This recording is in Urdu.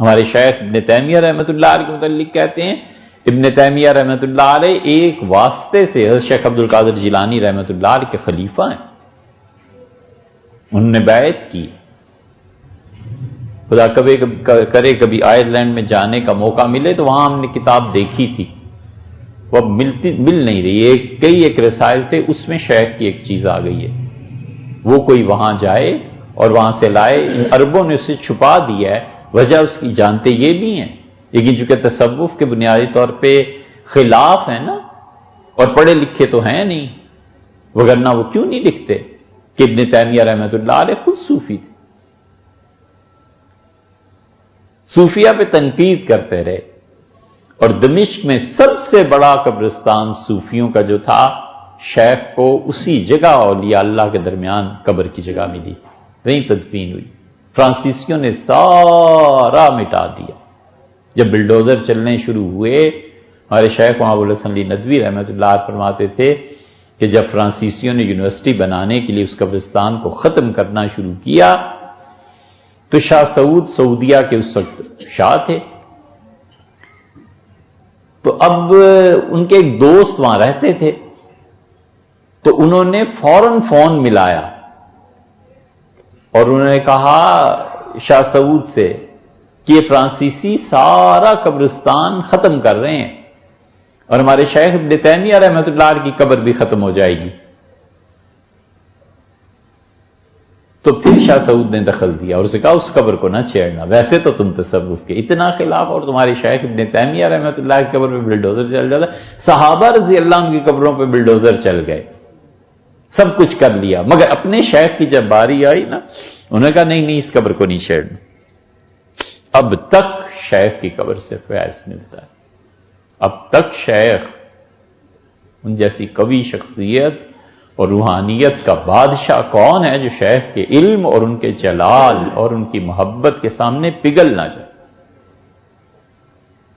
ہمارے شیخ ابن تیمیہ رحمۃ اللہ علیہ کے متعلق کہتے ہیں، ابن تیمیہ رحمۃ اللہ علیہ ایک واسطے سے حضرت شیخ عبد القادر جیلانی رحمۃ اللہ علیہ کے خلیفہ ہیں، انہوں نے بیعت کی۔ خدا کرے کبھی آئرلینڈ میں جانے کا موقع ملے تو وہاں ہم نے کتاب دیکھی تھی، وہ اب مل نہیں رہی، ایک رسائل تھے، اس میں شیخ کی ایک چیز آ گئی ہے، وہ کوئی وہاں جائے اور وہاں سے لائے، ان عربوں نے اسے چھپا دیا ہے، وجہ اس کی جانتے یہ بھی ہیں، لیکن چونکہ تصوف کے بنیادی طور پہ خلاف ہے نا، اور پڑھے لکھے تو ہیں نہیں، وگرنہ وہ کیوں نہیں لکھتے کہ ابن تیمیہ رحمۃ اللہ علیہ خود صوفی تھے، صوفیہ پہ تنقید کرتے رہے، اور دمشق میں سب سے بڑا قبرستان صوفیوں کا جو تھا، شیخ کو اسی جگہ اولیاء اللہ کے درمیان قبر کی جگہ ملی، وہیں تدفین ہوئی، فرانسیسیوں نے سارا مٹا دیا۔ جب بلڈوزر چلنے شروع ہوئے، ہمارے شیخ ابو الحسن علی ندوی رحمۃ اللہ فرماتے تھے کہ جب فرانسیسیوں نے یونیورسٹی بنانے کے لیے اس قبرستان کو ختم کرنا شروع کیا تو شاہ سعود سعودیہ کے اس وقت شاہ تھے، تو اب ان کے ایک دوست وہاں رہتے تھے، تو انہوں نے فوراً فون ملایا اور انہوں نے کہا شاہ سعود سے کہ یہ فرانسیسی سارا قبرستان ختم کر رہے ہیں اور ہمارے شیخ ابن تیمیہ رحمۃ اللہ علیہ کی قبر بھی ختم ہو جائے گی۔ تو پھر شاہ سعود نے دخل دیا اور اسے کہا اس قبر کو نہ چھیڑنا، ویسے تو تم تصوف کے اتنا خلاف، اور تمہارے شیخ ابن تیمیہ رحمۃ اللہ کی قبر پہ بلڈوزر چل جاتا، صحابہ رضی اللہ عنہ کی قبروں پہ بلڈوزر چل گئے، سب کچھ کر لیا، مگر اپنے شیخ کی جب باری آئی نا، انہوں نے کہا نہیں اس قبر کو نہیں چھیڑنا۔ اب تک شیخ کی قبر سے فیض ملتا ہے، اب تک شیخ ان جیسی قوی شخصیت اور روحانیت کا بادشاہ کون ہے جو شیخ کے علم اور ان کے جلال اور ان کی محبت کے سامنے پگھل نہ جائے۔